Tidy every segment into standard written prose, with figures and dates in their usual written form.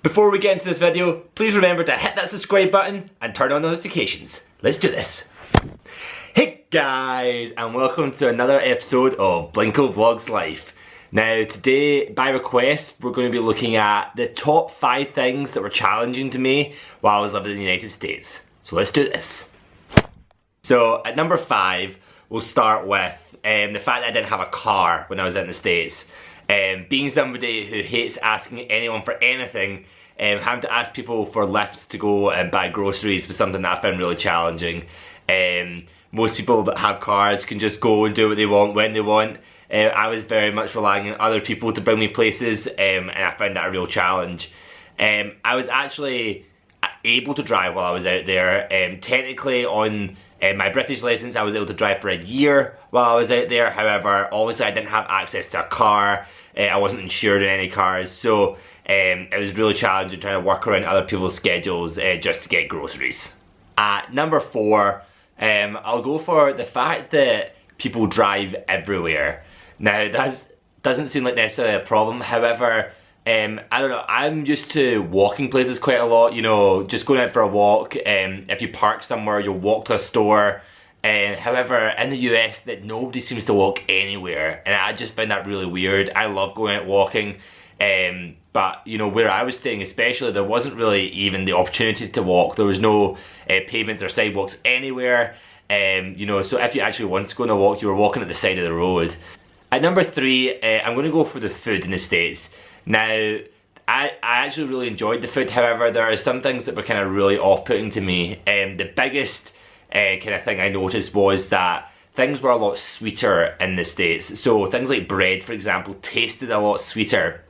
Before we get into this video, please remember to hit that subscribe button and turn on notifications. Let's do this. Hey guys, and welcome to another episode of Blinko Vlogs Life. Now today, by request, we're going to be looking at the top 5 things that were challenging to me while I was living in the United States. So let's do this. So at number 5, we'll start with the fact that I didn't have a car when I was in the States. Being somebody who hates asking anyone for anything, having to ask people for lifts to go and buy groceries was something that I found really challenging. Most people that have cars can just go and do what they want when they want. I was very much relying on other people to bring me places, and I found that a real challenge. I was actually able to drive while I was out there. Technically on my British license I was able to drive for a year while I was out there. However, obviously I didn't have access to a car. I wasn't insured in any cars, so it was really challenging trying to work around other people's schedules just to get groceries. At number 4, I'll go for the fact that people drive everywhere. Now that doesn't seem like necessarily a problem, however, I don't know, I'm used to walking places quite a lot, you know, just going out for a walk. If you park somewhere, you'll walk to a store. However, in the US, that nobody seems to walk anywhere, and I just find that really weird. I love going out walking, but you know, where I was staying especially, there wasn't really even the opportunity to walk. There was no pavements or sidewalks anywhere, you know, so if you actually wanted to go on a walk, you were walking at the side of the road. At number 3, I'm going to go for the food in the States. Now, I actually really enjoyed the food, however, there are some things that were kind of really off-putting to me. The biggest kind of thing I noticed was that things were a lot sweeter in the States. So things like bread, for example, tasted a lot sweeter.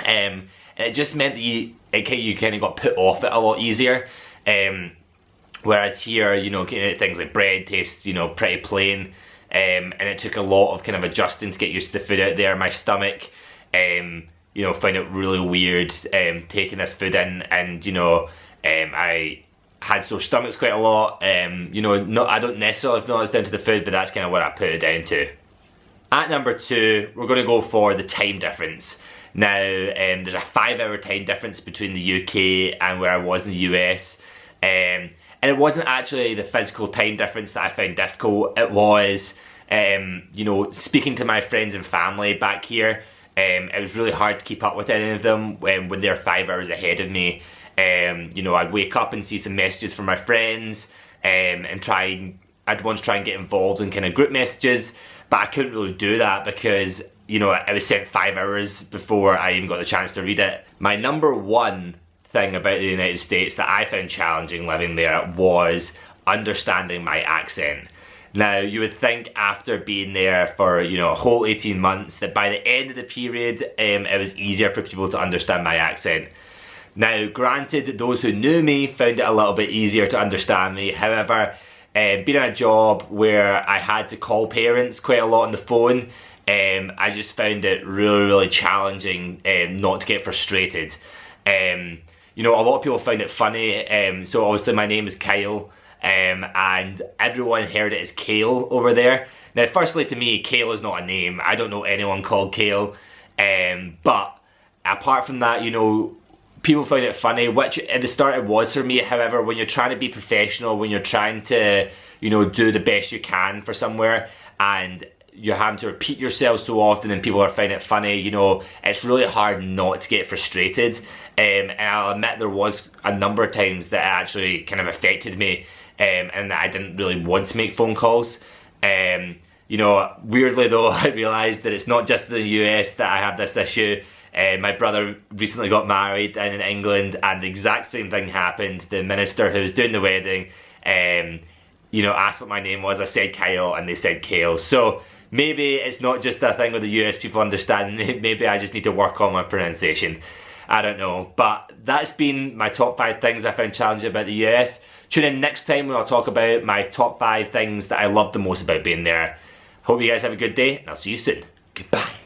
And it just meant that you kind of got put off it a lot easier. Whereas here, you know, things like bread taste, you know, pretty plain. And it took a lot of kind of adjusting to get used to the food out there. My stomach, you know, found it really weird taking this food in, and you know, I had sore stomachs quite a lot. You know, I don't necessarily know it's down to the food, but that's kind of what I put it down to. At number 2, we're going to go for the time difference. Now, there's a 5-hour time difference between the UK and where I was in the US. And it wasn't actually the physical time difference that I found difficult. It was, you know, speaking to my friends and family back here. It was really hard to keep up with any of them when they're 5 hours ahead of me. You know, I'd wake up and see some messages from my friends, and I'd want to try and get involved in kind of group messages, but I couldn't really do that because, you know, it was sent 5 hours before I even got the chance to read it. My number 1 thing about the United States that I found challenging living there was understanding my accent. Now, you would think after being there for, you know, a whole 18 months that by the end of the period, it was easier for people to understand my accent. Now, granted, those who knew me found it a little bit easier to understand me. However, being in a job where I had to call parents quite a lot on the phone, I just found it really, really challenging not to get frustrated. You know, a lot of people find it funny. So obviously my name is Kyle. And everyone heard it as Kale over there. Now, firstly, to me, Kale is not a name. I don't know anyone called Kale. But apart from that, you know, people find it funny, which at the start it was for me. However, when you're trying to be professional, when you're trying to, you know, do the best you can for somewhere, and you're having to repeat yourself so often and people are finding it funny, you know, it's really hard not to get frustrated. And I'll admit there was a number of times that it actually kind of affected me, and that I didn't really want to make phone calls. You know, weirdly though, I realised that it's not just in the US that I have this issue. My brother recently got married in England and the exact same thing happened. The minister who was doing the wedding, you know, asked what my name was. I said Kyle and they said Kale. So maybe it's not just a thing with the US people understanding. Maybe I just need to work on my pronunciation. I don't know. But that's been my top 5 things I found challenging about the US. Tune in next time when I'll talk about my top 5 things that I love the most about being there. Hope you guys have a good day, and I'll see you soon. Goodbye.